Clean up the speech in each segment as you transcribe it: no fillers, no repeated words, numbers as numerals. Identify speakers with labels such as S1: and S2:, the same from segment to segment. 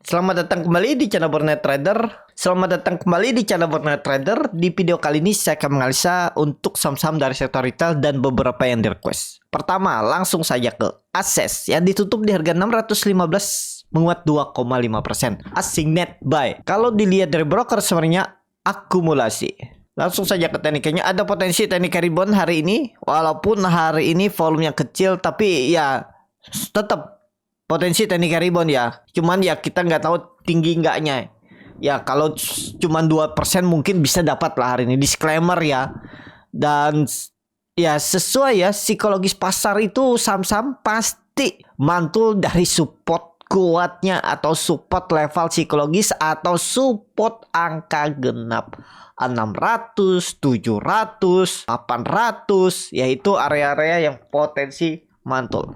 S1: Selamat datang kembali di channel Burnet Trader. Di video kali ini saya akan menganalisa untuk saham-saham dari sektor retail dan beberapa yang di request. Pertama, langsung saja ke Access yang ditutup di harga 615 menguat 2,5%. Asing net buy. Kalau dilihat dari broker sebenarnya akumulasi. Langsung saja ke teknikanya. Ada potensi teknik rebound hari ini. Walaupun hari ini volumenya kecil, tapi ya tetap potensi teknik rebound ya. Cuman ya kita nggak tahu tinggi enggaknya. Ya kalau cuman 2% mungkin bisa dapat lah hari ini. Disclaimer ya. Dan ya sesuai ya psikologis pasar itu saham-saham pasti mantul dari support kuatnya atau support level psikologis atau support angka genap 600, 700, 800, yaitu area-area yang potensi mantul.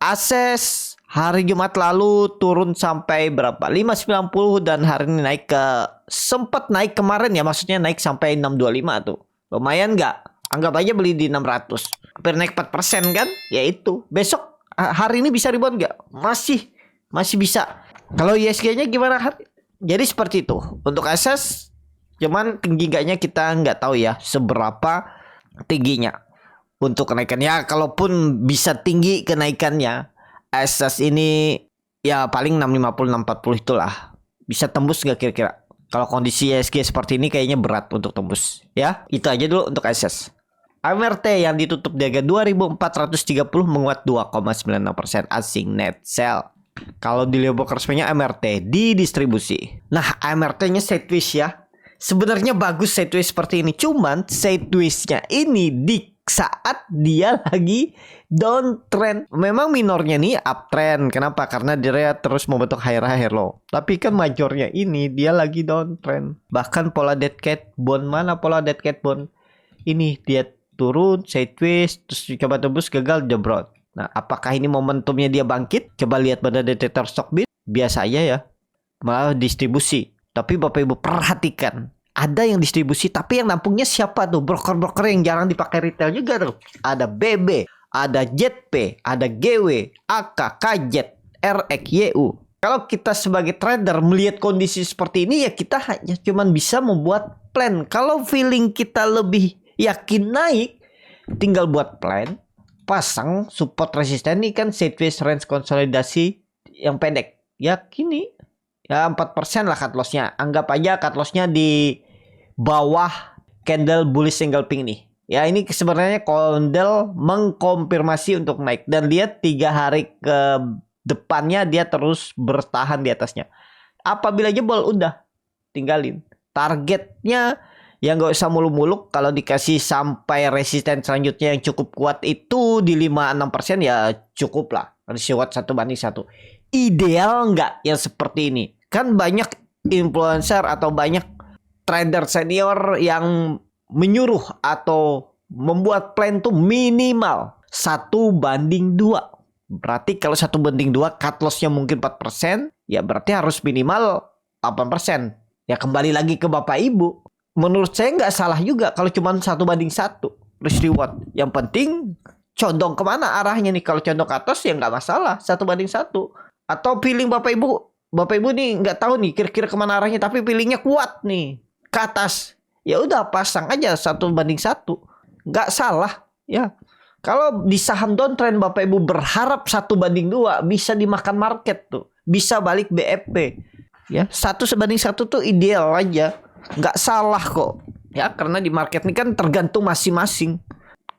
S1: Access hari Jumat lalu turun sampai berapa? 590 dan hari ini naik ke sempat naik kemarin ya, maksudnya naik sampai 625 tuh. Lumayan nggak? Anggap aja beli di 600. Hampir naik 4% kan? Ya itu. Besok hari ini bisa rebound nggak? Masih bisa. Kalau ISG-nya gimana? Jadi seperti itu. Untuk Access cuman tinggi enggaknya kita nggak tahu ya seberapa tingginya. Untuk kenaikannya, kalaupun bisa tinggi kenaikannya, Access ini ya paling 650 640 itulah. Bisa tembus nggak kira-kira? Kalau kondisi ISG seperti ini kayaknya berat untuk tembus. Ya, itu aja dulu untuk Access. AMRT yang ditutup di harga 2430 menguat 2,96%. Asing net sell. Kalau dilihat broker resminya AMRT di distribusi. Nah, AMRT-nya sideways ya. Sebenarnya bagus sideways seperti ini. Cuman sideways-nya ini di saat dia lagi downtrend. Memang minornya nih uptrend. Kenapa? Karena dia terus membentuk higher low. Tapi kan majornya ini dia lagi downtrend. Bahkan pola dead cat bond, mana pola dead cat bond? Ini dia turun sideways terus coba tembus gagal jebrot. Nah, apakah ini momentumnya dia bangkit? Coba lihat pada detektor stock bid. Biasa aja ya. Malah distribusi. Tapi Bapak Ibu perhatikan, ada yang distribusi tapi yang nampungnya siapa tuh? Broker-broker yang jarang dipakai retail juga tuh. Ada BB, ada JP, ada GW, AK, KJ, RX, YU. Kalau kita sebagai trader melihat kondisi seperti ini ya kita hanya cuman bisa membuat plan. Kalau feeling kita lebih yakin naik, tinggal buat plan, pasang support resisten. Ini kan sideways range konsolidasi yang pendek. Ya gini. Ya 4% lah cut loss-nya. Anggap aja cut loss-nya di bawah candle bullish engulfing nih. Ya ini sebenarnya candle mengkonfirmasi untuk naik. Dan lihat 3 hari ke depannya dia terus bertahan di atasnya. Apabila jebol udah tinggalin. Targetnya ya nggak usah muluk-muluk. Kalau dikasih sampai resisten selanjutnya yang cukup kuat itu di 5-6% ya cukup lah. Ratio 1:1. Ideal nggak yang seperti ini? Kan banyak influencer atau banyak trader senior yang menyuruh atau membuat plan tuh minimal 1:2. Berarti kalau 1:2 cut loss-nya mungkin 4%, ya berarti harus minimal 8%. Ya kembali lagi ke Bapak Ibu. Menurut saya nggak salah juga kalau cuma 1:1 risk reward. Yang penting condong kemana arahnya nih. Kalau condong ke atas ya nggak masalah 1:1. Atau feeling Bapak Ibu nih nggak tahu nih kira-kira kemana arahnya, tapi feelingnya kuat nih ke atas. Ya udah pasang aja 1:1, nggak salah ya. Kalau di saham downtrend Bapak Ibu berharap 1:2 bisa dimakan market tuh, bisa balik BFP ya. 1:1 tuh ideal aja, nggak salah kok ya, karena di market ini kan tergantung masing-masing.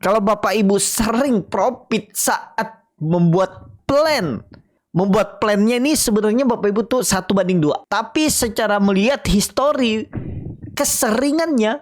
S1: Kalau Bapak Ibu sering profit saat membuat plannya ini sebenarnya Bapak Ibu tuh 1:2. Tapi secara melihat histori keseringannya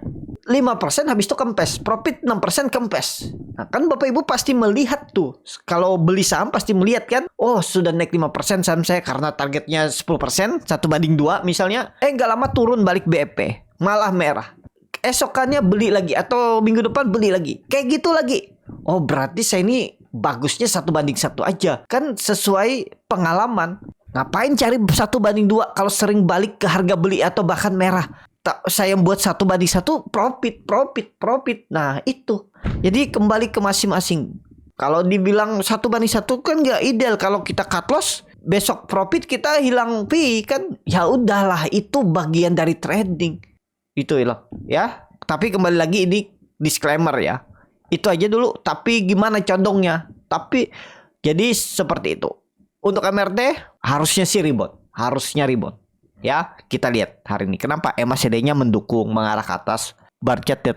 S1: 5% habis itu kempes, profit 6% kempes. Nah kan Bapak Ibu pasti melihat tuh. Kalau beli saham pasti melihat kan, oh sudah naik 5% saham saya karena targetnya 10%, 1:2 misalnya. Nggak lama turun balik BEP, malah merah. Esokannya beli lagi atau minggu depan beli lagi. Kayak gitu lagi. Oh berarti saya ini bagusnya 1:1 aja. Kan sesuai pengalaman. Ngapain cari 1:2 kalau sering balik ke harga beli atau bahkan merah. Saya buat 1:1 profit. Nah itu. Jadi kembali ke masing-masing. Kalau dibilang 1:1 kan nggak ideal. Kalau kita cut loss besok profit kita hilang fee kan, ya udahlah, itu bagian dari trading. Itu hilang ya. Tapi kembali lagi ini disclaimer ya. Itu aja dulu. Tapi gimana condongnya? Tapi jadi seperti itu. Untuk MRT harusnya sih rebound. Harusnya rebound. Ya, kita lihat hari ini. Kenapa MACD-nya mendukung mengarah ke atas. Bar chart di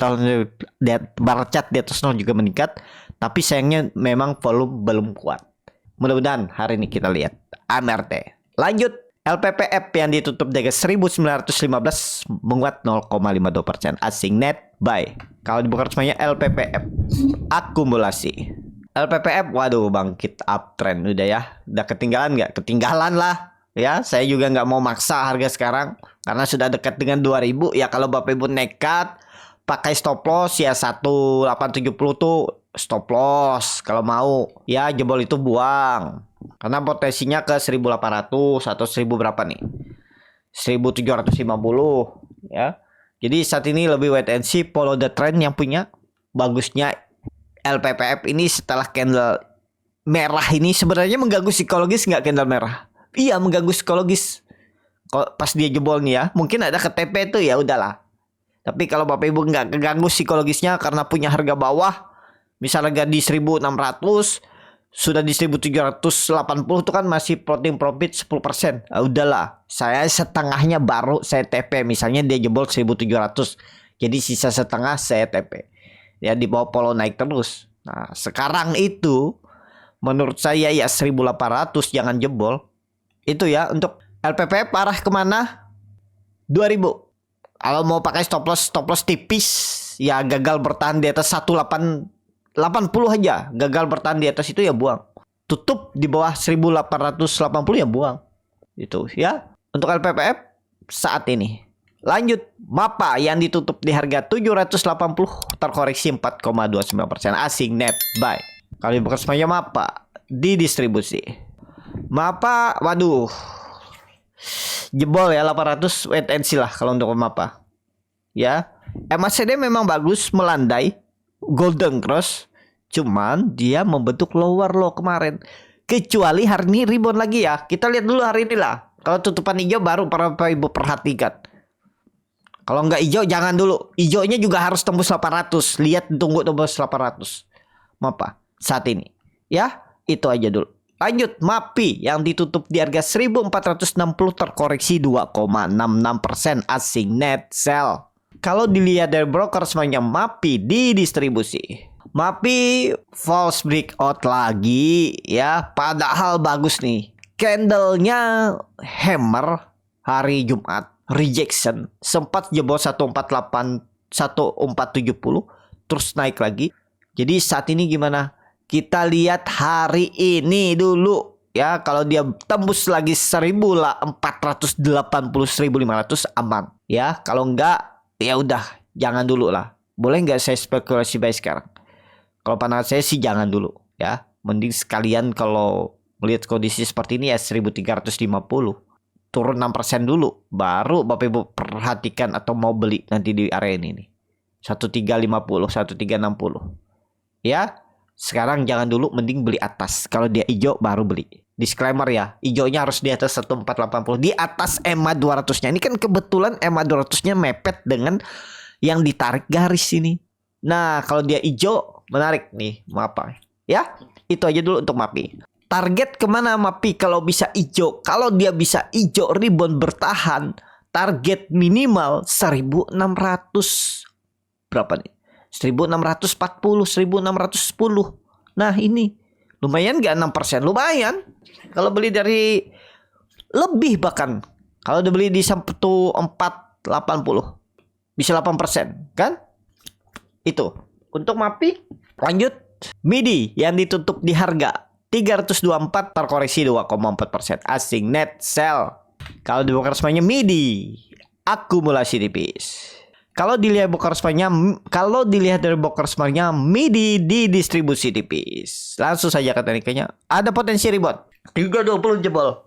S1: atas 0 juga meningkat. Tapi sayangnya memang volume belum kuat. Mudah-mudahan hari ini kita lihat MRT. Lanjut. LPPF yang ditutup di harga 1915 menguat 0,52%. Asing net buy. Kalau dibuka semuanya LPPF akumulasi. LPPF waduh bangkit uptrend udah ya. Udah ketinggalan nggak? Ketinggalan lah. Ya, saya juga nggak mau maksa harga sekarang karena sudah dekat dengan 2000. Ya kalau Bapak Ibu nekat pakai stop loss ya 1870 tuh stop loss kalau mau. Ya jebol itu buang. Karena potensinya ke 1800 atau 1000 berapa nih? 1750 ya. Jadi saat ini lebih wait and see, follow the trend yang punya. Bagusnya LPPF ini setelah candle merah ini sebenarnya mengganggu psikologis nggak candle merah? Iya mengganggu psikologis. Kalau pas dia jebol nih ya, mungkin ada KTP tuh ya udahlah. Tapi kalau Bapak Ibu nggak keganggu psikologisnya karena punya harga bawah, misal harga di 1600 sudah di 1780 itu kan masih floating profit 10%. Udahlah, saya setengahnya baru saya TP. Misalnya dia jebol 1700. Jadi sisa setengah saya TP. Ya di bawah polo naik terus. Nah, sekarang itu menurut saya ya 1800 jangan jebol. Itu ya untuk LPPF arah kemana? 2000. Kalau mau pakai stop loss tipis ya gagal bertahan di atas 1880 aja, gagal bertahan di atas itu ya buang. Tutup di bawah 1880 ya buang. Itu ya untuk LPPF saat ini. Lanjut MAPA yang ditutup di harga 780 terkoreksi 4,29%. Asing net buy. Kalau dibuka semuanya MAPA di distribusi. MAPA waduh jebol ya 800 wait and see lah kalau untuk MAPA. Ya, MACD memang bagus melandai golden cross. Cuman dia membentuk lower low kemarin. Kecuali hari ini rebound lagi ya. Kita lihat dulu hari ini lah. Kalau tutupan hijau baru para Ibu perhatikan. Kalau nggak hijau jangan dulu. Hijaunya juga harus tembus 800. Lihat tunggu tembus 800. Apa saat ini. Ya itu aja dulu. Lanjut MAPI yang ditutup di harga 1460 terkoreksi 2,66%. Asing net sell. Kalau dilihat dari broker semuanya MAPI di distribusi. MAPI false breakout lagi ya, padahal bagus nih. Candlenya hammer hari Jumat, rejection, sempat jebol 148 1470 terus naik lagi. Jadi saat ini gimana? Kita lihat hari ini dulu ya, kalau dia tembus lagi 1480 1500 aman ya. Kalau enggak ya udah jangan dulu lah. Boleh nggak saya spekulasi buy sekarang? Kalau pandangan saya sih jangan dulu ya. Mending sekalian kalau melihat kondisi seperti ini ya 1350. Turun 6% dulu. Baru Bapak Ibu perhatikan atau mau beli nanti di area ini nih. 1350, 1360. Ya. Sekarang jangan dulu, mending beli atas. Kalau dia hijau baru beli. Disclaimer ya, hijaunya harus di atas 1480. Di atas EMA 200-nya. Ini kan kebetulan EMA 200-nya mepet dengan yang ditarik garis ini. Nah, kalau dia hijau menarik nih MAPA. Ya, itu aja dulu untuk MAPI. Target kemana MAPI kalau bisa hijau? Kalau dia bisa hijau rebound bertahan, target minimal 1600 berapa nih? 1640, 1610. Nah ini lumayan gak 6%? Lumayan. Kalau beli dari lebih bahkan. Kalau dibeli di 1480 bisa 8% kan? Itu untuk MAPI. Lanjut MIDI yang ditutup di harga 324 terkoreksi 2,4%. Asing net sell. Kalau dibuka resminya MIDI akumulasi tipis. Kalau dilihat dari broker resminya MIDI di distribusi tipis. Langsung saja ke tekniknya. Ada potensi rebound. 320 jebol.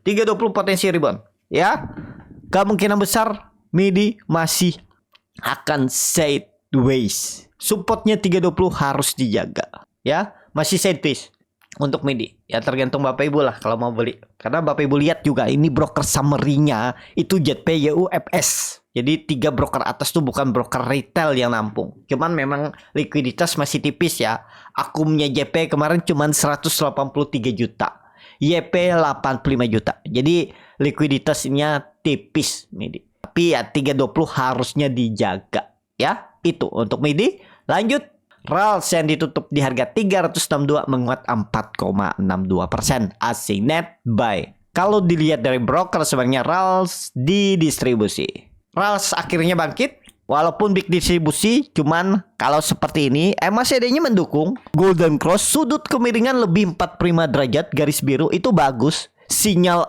S1: 320 potensi rebound. Ya. Kemungkinan besar MIDI masih akan sideways. Supportnya 320 harus dijaga. Ya. Masih sideways. Untuk MIDI ya tergantung Bapak Ibu lah kalau mau beli. Karena Bapak Ibu lihat juga ini broker summary-nya itu JP YUFS. Jadi 3 broker atas tuh bukan broker retail yang nampung. Cuman memang likuiditas masih tipis ya. Akumnya JP kemarin cuman 183 juta. YP 85 juta. Jadi likuiditasnya tipis MIDI. Tapi ya 320 harusnya dijaga ya. Itu untuk MIDI. Lanjut. RALS yang ditutup di harga 362 menguat 4,62%. Asing net buy. Kalau dilihat dari broker sebenarnya RALS didistribusi. RALS akhirnya bangkit. Walaupun big distribusi, cuman kalau seperti ini MACD-nya mendukung. Golden Cross sudut kemiringan lebih 45 derajat garis biru itu bagus. Sinyal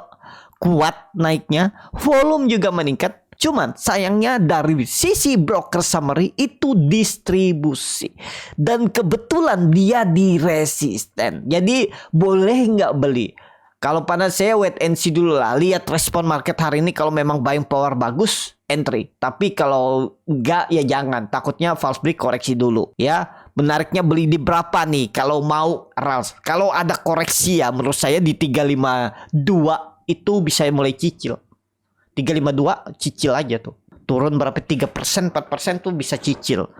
S1: kuat naiknya. Volume juga meningkat. Cuman sayangnya dari sisi broker summary itu distribusi. Dan kebetulan dia di resisten. Jadi boleh nggak beli? Kalau pada saya wait and see dulu lah. Lihat respon market hari ini. Kalau memang buying power bagus, entry. Tapi kalau nggak ya jangan. Takutnya false break, koreksi dulu ya. Menariknya beli di berapa nih kalau mau RALS? Kalau ada koreksi ya menurut saya di 352 itu bisa mulai cicil. 352 cicil aja tuh. Turun berapa 3%, 4% tuh bisa cicil.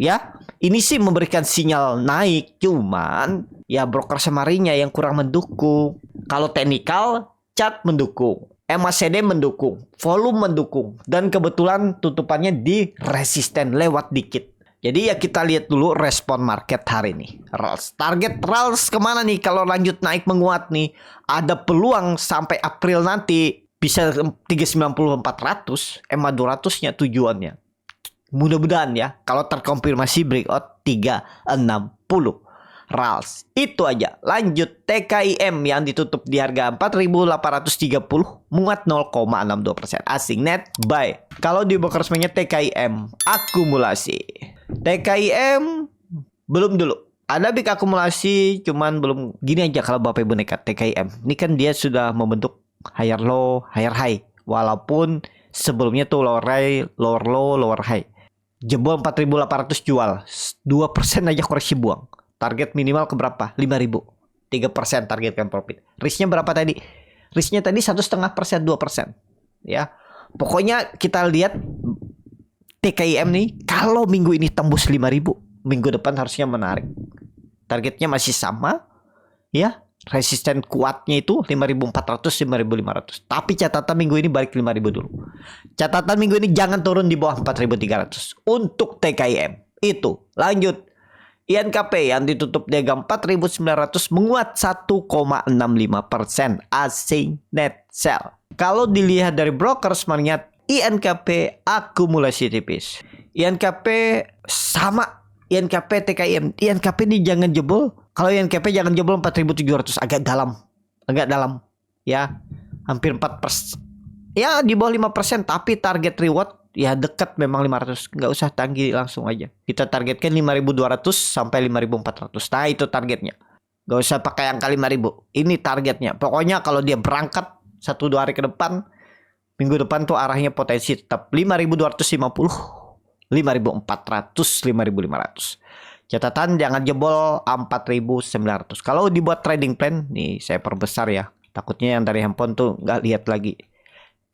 S1: Ya, ini sih memberikan sinyal naik, cuman ya broker summary-nya yang kurang mendukung. Kalau technical chart mendukung, MACD mendukung, volume mendukung, dan kebetulan tutupannya di resisten lewat dikit. Jadi ya kita lihat dulu respon market hari ini. RALS. Target RALS kemana nih kalau lanjut naik menguat nih? Ada peluang sampai April nanti bisa 390-400, EMA 200-nya tujuannya. Mudah-mudahan ya, kalau terkonfirmasi breakout 360 RALS. Itu aja. Lanjut TKIM yang ditutup di harga 4.830 menguat 0,62%. Asing net buy. Kalau di broker resminya TKIM akumulasi. TKIM belum dulu. Ada big akumulasi, cuman belum. Gini aja kalau Bapak Ibu nekat TKIM. Ini kan dia sudah membentuk higher low, higher high. Walaupun sebelumnya tuh lower high, lower low, lower high. Jebol 4.800 jual. 2% aja koreksi buang. Target minimal ke berapa? 5.000. 3% targetkan profit. Risknya berapa tadi? Risknya tadi 1,5%, 2%. Ya. Pokoknya kita lihat TKIM nih. Kalau minggu ini tembus 5.000, minggu depan harusnya menarik. Targetnya masih sama. Ya. Resisten kuatnya itu 5.400, 5.500. Tapi catatan minggu ini balik 5.000 dulu. Catatan minggu ini jangan turun di bawah 4.300 untuk TKIM. Itu. Lanjut. INKP yang ditutup di harga 4.900 menguat 1,65%. Asing net sell. Kalau dilihat dari broker sebenarnya INKP akumulasi tipis. INKP sama. INKP TKIM. INKP ini jangan jebol. Kalau INKP jangan jebol 4.700, agak dalam. Agak dalam. Ya. Hampir 4%. Ya di bawah 5%, tapi target reward ya dekat memang 500. Nggak usah tanggi, langsung aja. Kita targetkan 5.200 sampai 5.400. Nah itu targetnya. Nggak usah pakai angka 5.000. Ini targetnya. Pokoknya kalau dia berangkat 1-2 hari ke depan, minggu depan tuh arahnya potensi tetap 5.250, 5.400, 5.500. Catatan jangan jebol 4.900. Kalau dibuat trading plan, nih saya perbesar ya. Takutnya yang dari handphone tuh nggak lihat lagi.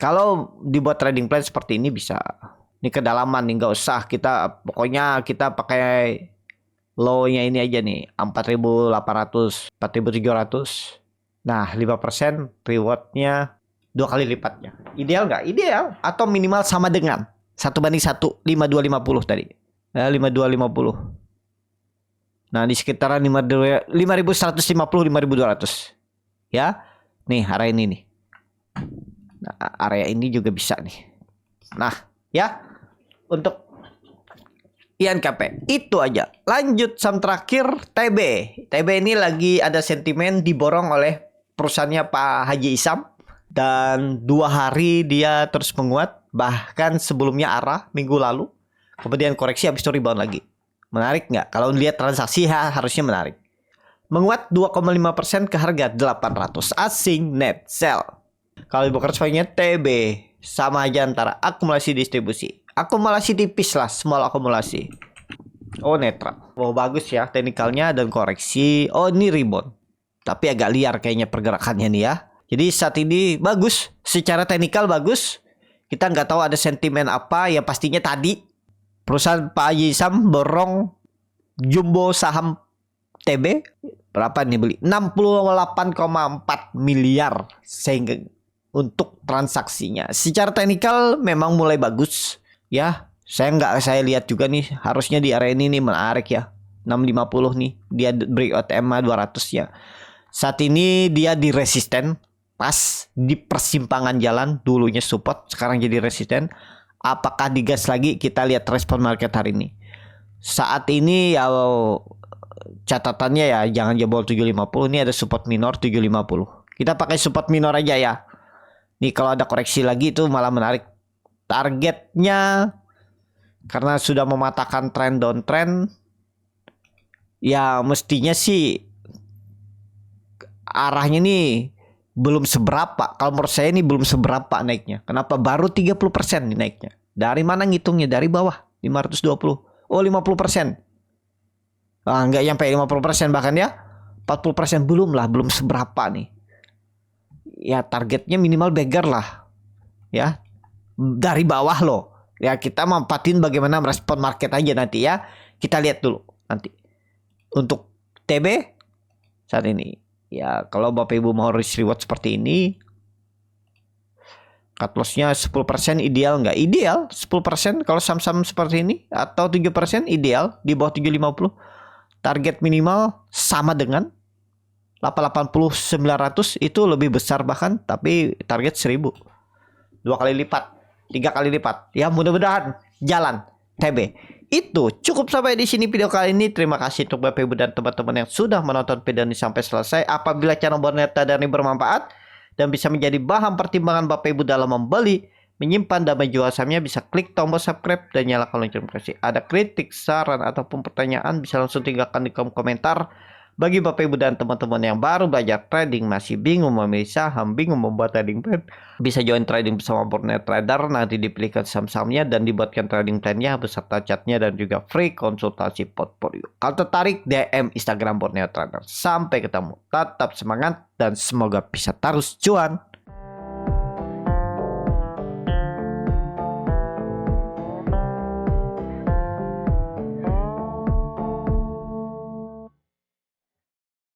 S1: Kalau dibuat trading plan seperti ini bisa. Ini kedalaman nih, nggak usah kita. Pokoknya kita pakai low-nya ini aja nih. 4.800, 4.700. Nah 5% rewardnya 2 kali lipatnya. Ideal nggak? Ideal. Atau minimal sama dengan 1:1, 5.250 tadi. 5.250. Nah di sekitaran 5.150, 5.200. Ya. Nih area ini nih. Nah, area ini juga bisa nih. Nah ya. Untuk INKP itu aja. Lanjut saham terakhir TB. TB ini lagi ada sentimen diborong oleh perusahaannya Pak Haji Isam. Dan 2 hari dia terus menguat. Bahkan sebelumnya arah minggu lalu. Kemudian koreksi habis itu rebound lagi. Menarik nggak? Kalau lihat transaksi harusnya menarik. Menguat 2,5% ke harga 800. Asing net sell. Kalau broker sebaiknya TB. Sama aja antara akumulasi distribusi. Akumulasi tipis lah. Small akumulasi. Oh netral. Oh bagus ya teknikalnya dan koreksi. Oh ini rebound. tapi agak liar kayaknya pergerakannya nih ya. Jadi saat ini bagus, secara teknikal bagus. Kita nggak tahu ada sentimen apa, ya pastinya tadi perusahaan Pak Haji Sam borong jumbo saham TB berapa nih beli? 68,4 miliar sehingga untuk transaksinya. Secara teknikal memang mulai bagus ya. Saya lihat juga nih, harusnya di area ini nih menarik ya. 650 nih, dia breakout EMA 200 ya. Saat ini dia di resisten, pas di persimpangan jalan, dulunya support, sekarang jadi resisten. Apakah digas lagi? Kita lihat respon market hari ini. Saat ini ya catatannya ya jangan jebol 750, ini ada support minor 750. Kita pakai support minor aja ya. Nih kalau ada koreksi lagi itu malah menarik. Targetnya karena sudah mematahkan tren downtrend, ya mestinya sih arahnya nih belum seberapa. Kalau menurut saya ini belum seberapa naiknya. Kenapa? Baru 30% nih naiknya. Dari mana ngitungnya? Dari bawah 520. Oh 50%. Enggak sampai 50% bahkan ya. 40% belum lah, belum seberapa nih. Ya targetnya minimal beggar lah. Ya. Dari bawah loh. Ya kita mampatin bagaimana merespon market aja nanti ya. Kita lihat dulu nanti. Untuk TB saat ini ya, kalau Bapak Ibu mau risk reward seperti ini, cut lossnya 10% ideal nggak? Ideal 10% kalau saham-saham seperti ini, atau 7% ideal di bawah 750. Target minimal sama dengan 880 900, itu lebih besar bahkan, tapi target 1000. 2 kali lipat, 3 kali lipat. Ya mudah-mudahan jalan TB. Itu cukup sampai di sini video kali ini. Terima kasih untuk Bapak Ibu dan teman-teman yang sudah menonton video ini sampai selesai. Apabila channel Borneo Trader ini bermanfaat dan bisa menjadi bahan pertimbangan Bapak Ibu dalam membeli, menyimpan dan menjual sahamnya, bisa klik tombol subscribe dan nyalakan lonceng notifikasi. Ada kritik, saran ataupun pertanyaan bisa langsung tinggalkan di kolom komentar. Bagi Bapak Ibu dan teman-teman yang baru belajar trading, masih bingung memilih saham, bingung membuat trading plan, bisa join trading bersama Borneo Trader. Nanti dipilihkan saham-sahamnya dan dibuatkan trading plan-nya beserta chatnya dan juga free konsultasi portfolio. Kalau tertarik, DM Instagram Borneo Trader. Sampai ketemu, tetap semangat dan semoga bisa terus cuan.